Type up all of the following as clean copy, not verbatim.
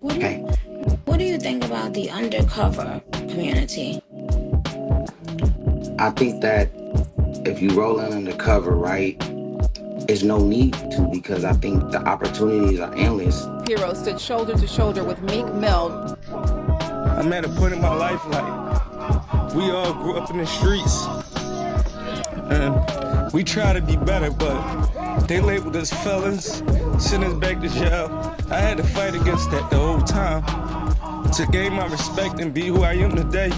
Okay. What do you think about the undercover community? I think that if you roll in undercover, right, there's no need to because I think the opportunities are endless. Hero stood shoulder to shoulder with Meek Mill. I'm at a point in my life like we all grew up in the streets and we try to be better, but they labeled us felons, sent us back to jail. I had to fight against that the whole time to gain my respect and be who I am today,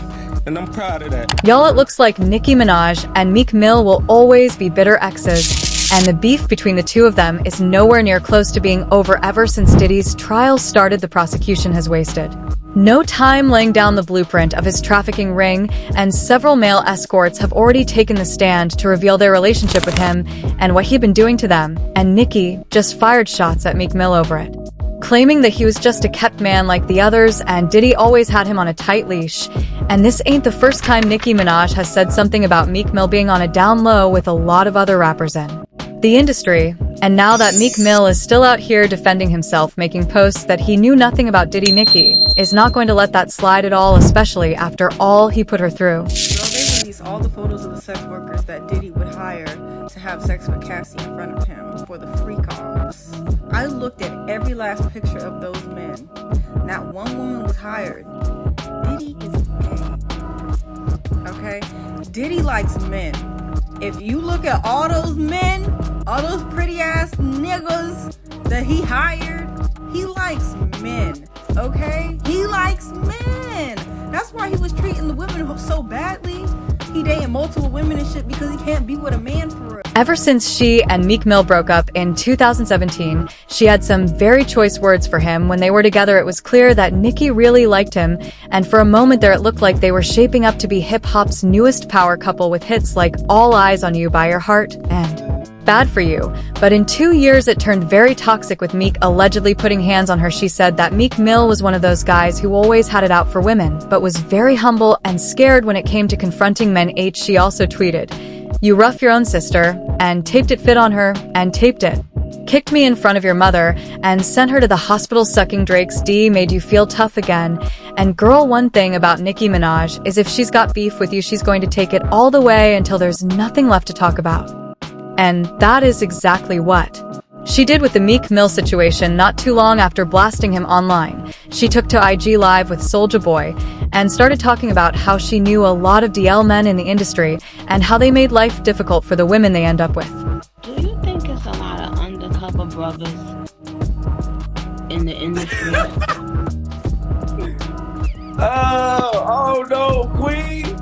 and I'm proud of that. Y'all, it looks like Nicki Minaj and Meek Mill will always be bitter exes, and the beef between the two of them is nowhere near close to being over. Ever since Diddy's trial started, the prosecution has wasted no time laying down the blueprint of his trafficking ring, and several male escorts have already taken the stand to reveal their relationship with him and what he'd been doing to them, and Nicki just fired shots at Meek Mill over it, claiming that he was just a kept man like the others and Diddy always had him on a tight leash. And this ain't the first time Nicki Minaj has said something about Meek Mill being on a down low with a lot of other rappers in the industry. And now that Meek Mill is still out here defending himself, making posts that he knew nothing about Diddy, Nicki is not going to let that slide at all, especially after all he put her through. Girl, they released all the photos of the sex workers that Diddy would hire to have sex with Cassie in front of him for the freak-offs. I looked at every last picture of those men. Not one woman was hired. Diddy is gay. Okay? Diddy likes men. If you look at all those men, all those pretty ass niggas that he hired, he likes men. Okay? He likes men. That's why he was treating the women so badly. He dating multiple women and shit because he can't be with a man for real. Ever since she and Meek Mill broke up in 2017, she had some very choice words for him. When they were together, it was clear that Nicki really liked him, and for a moment there it looked like they were shaping up to be hip-hop's newest power couple with hits like All Eyes on You by Your Heart and Bad For You. But in 2 years it turned very toxic, with Meek allegedly putting hands on her. She said that Meek Mill was one of those guys who always had it out for women, but was very humble and scared when it came to confronting men. She also tweeted, "You rough your own sister," and taped it fit on her, and taped it. "Kicked me in front of your mother, and sent her to the hospital sucking Drake's D, made you feel tough again." And girl, one thing about Nicki Minaj is if she's got beef with you, she's going to take it all the way until there's nothing left to talk about. And that is exactly what she did with the Meek Mill situation. Not too long after blasting him online, she took to IG Live with Soulja Boy and started talking about how she knew a lot of DL men in the industry and how they made life difficult for the women they end up with. Do you think it's a lot of undercover brothers in the industry? Oh no, Queen.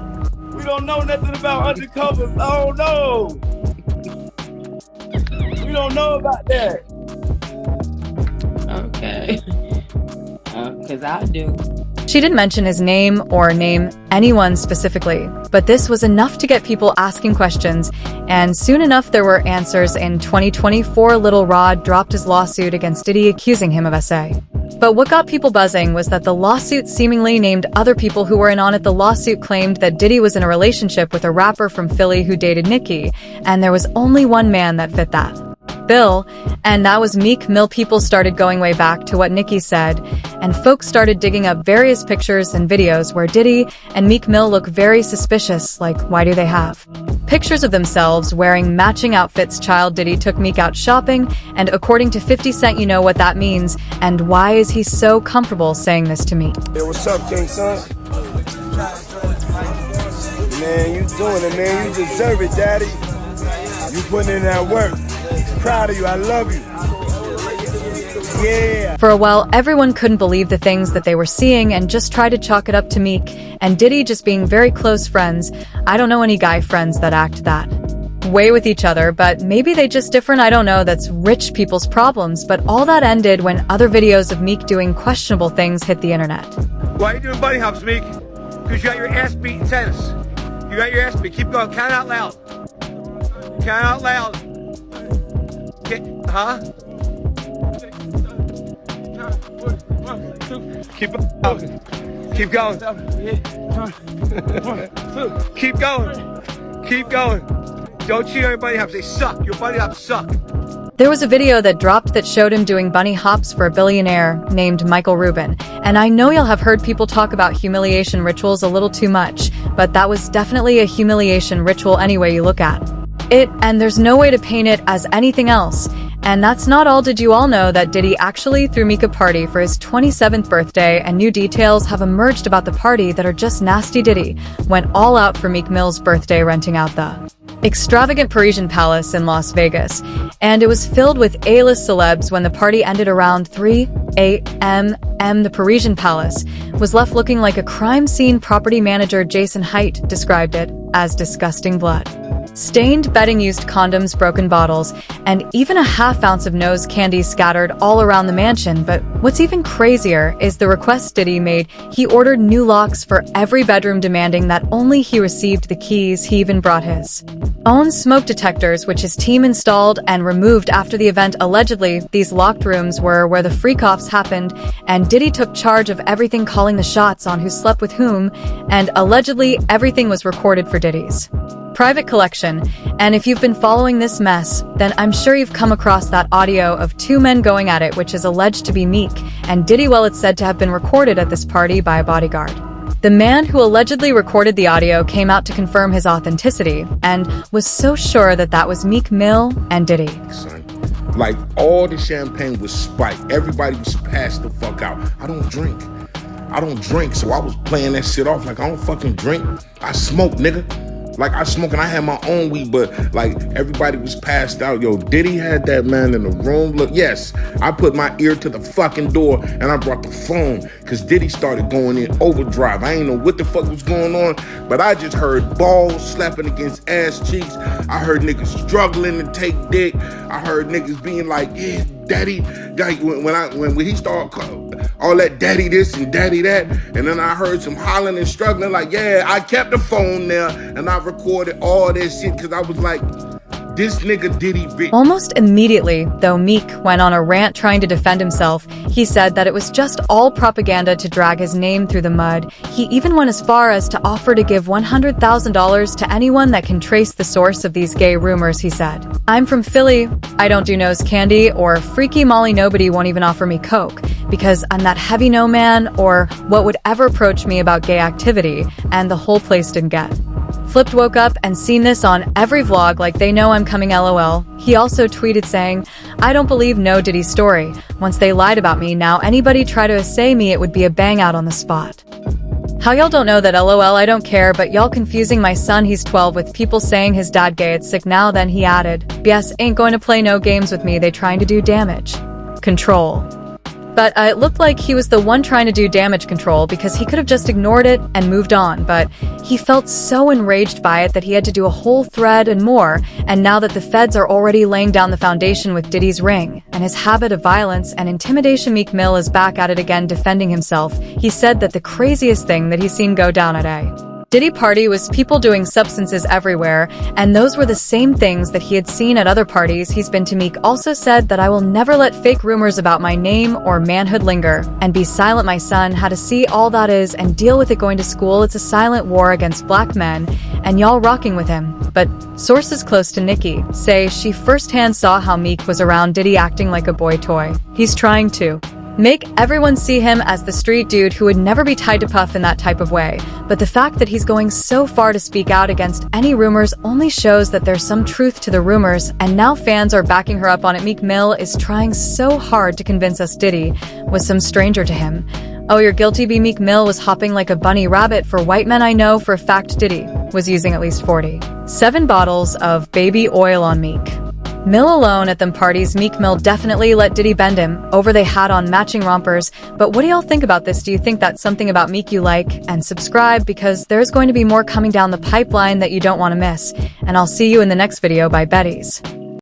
We don't know nothing about undercovers. Oh no. We don't know about that. Okay. Because I do. She didn't mention his name or name anyone specifically, but this was enough to get people asking questions, and soon enough there were answers. In 2024, Lil Rod dropped his lawsuit against Diddy, accusing him of SA. But what got people buzzing was that the lawsuit seemingly named other people who were in on it. The lawsuit claimed that Diddy was in a relationship with a rapper from Philly who dated Nicki, and there was only one man that fit that bill, and that was Meek Mill. People started going way back to what Nicki said, and folks started digging up various pictures and videos where Diddy and Meek Mill look very suspicious. Like, why do they have pictures of themselves wearing matching outfits? Child, Diddy took Meek out shopping, and according to 50 Cent, you know what that means, and why is he so comfortable saying this to me? Hey, what's up, King Son? Man, you doing it, man. You deserve it, Daddy. You putting in that work. Proud of you. I love you. Yeah. For a while, everyone couldn't believe the things that they were seeing and just tried to chalk it up to Meek and Diddy just being very close friends. I don't know any guy friends that act that way with each other, but maybe they just different. I don't know. That's rich people's problems. But all that ended when other videos of Meek doing questionable things hit the internet. Why are you doing bunny hops, Meek? Because you got your ass beat in tennis. You got your ass beat. Keep going. Count out loud. Count out loud. Huh? Keep going. Keep going. Keep going. Keep going. Don't cheat on your bunny hops. They suck. Your bunny hops suck. There was a video that dropped that showed him doing bunny hops for a billionaire named Michael Rubin, and I know you'll have heard people talk about humiliation rituals a little too much, but that was definitely a humiliation ritual any way you look at it, and there's no way to paint it as anything else. And that's not all. Did you all know that Diddy actually threw Meek a party for his 27th birthday, and new details have emerged about the party that are just nasty. Diddy went all out for Meek Mill's birthday, renting out the extravagant Parisian palace in Las Vegas, and it was filled with A-list celebs. When the party ended around 3 a.m., the Parisian palace was left looking like a crime scene. Property manager Jason Haidt described it as disgusting blood stained bedding, used condoms, broken bottles, and even a half-ounce of nose candy scattered all around the mansion. But what's even crazier is the request Diddy made. He ordered new locks for every bedroom, demanding that only he received the keys. He even brought his own smoke detectors, which his team installed and removed after the event. Allegedly, these locked rooms were where the freak-offs happened, and Diddy took charge of everything, calling the shots on who slept with whom, and allegedly everything was recorded for Diddy's private collection. And if you've been following this mess, then I'm sure you've come across that audio of two men going at it, which is alleged to be Meek and Diddy. Well, it's said to have been recorded at this party by a bodyguard. The man who allegedly recorded the audio came out to confirm his authenticity and was so sure that that was Meek Mill and Diddy. Like, all the champagne was spiked. Everybody was passed the fuck out. I don't drink, so I was playing that shit off like I don't fucking drink. I smoke, nigga. Like, I smoke and I had my own weed, but like everybody was passed out. Yo, Diddy had that man in the room. Look, yes, I put my ear to the fucking door and I brought the phone because Diddy started going in overdrive. I ain't know what the fuck was going on, but I just heard balls slapping against ass cheeks. I heard niggas struggling to take dick. I heard niggas being like, yeah, daddy. Like, when he started all that daddy this and daddy that, and then I heard some hollering and struggling. Like, yeah, I kept the phone there and I recorded all that shit because I was like, this nigga Diddy bitch. Almost immediately, though, Meek went on a rant trying to defend himself. He said that it was just all propaganda to drag his name through the mud. He even went as far as to offer to give $100,000 to anyone that can trace the source of these gay rumors. He said, "I'm from Philly. I don't do nose candy or freaky Molly. Nobody won't even offer me coke because I'm that heavy no man or what would ever approach me about gay activity." And the whole place didn't get flipped. Woke up and seen this on every vlog like they know I'm coming, lol. He also tweeted saying, "I don't believe no Diddy story. Once they lied about me, now anybody try to assay me, it would be a bang out on the spot. How y'all don't know that, lol, I don't care, but y'all confusing my son, he's 12, with people saying his dad gay, it's sick." Now then he added, "BS ain't going to play no games with me, they trying to do damage control." But it looked like he was the one trying to do damage control because he could have just ignored it and moved on, but he felt so enraged by it that he had to do a whole thread and more. And now that the feds are already laying down the foundation with Diddy's ring and his habit of violence and intimidation, Meek Mill is back at it again defending himself. He said that the craziest thing that he's seen go down at a Diddy party was people doing substances everywhere, and those were the same things that he had seen at other parties he's been to. Meek also said that, "I will never let fake rumors about my name or manhood linger, and be silent. My son had to see all that is and deal with it going to school. It's a silent war against black men, and y'all rocking with him." But sources close to Nicki say she firsthand saw how Meek was around Diddy acting like a boy toy. He's trying to make everyone see him as the street dude who would never be tied to Puff in that type of way. But the fact that he's going so far to speak out against any rumors only shows that there's some truth to the rumors, and now fans are backing her up on it. Meek Mill is trying so hard to convince us Diddy was some stranger to him. Oh, you're guilty. Meek Mill was hopping like a bunny rabbit for white men. I know for a fact Diddy was using at least 47 bottles of baby oil on Meek Mill alone at them parties. Meek Mill definitely let Diddy bend him over. They had on matching rompers. But what do y'all think about this? Do you think that's something about Meek you like? And subscribe, because there's going to be more coming down the pipeline that you don't want to miss. And I'll see you in the next video. By Betty's.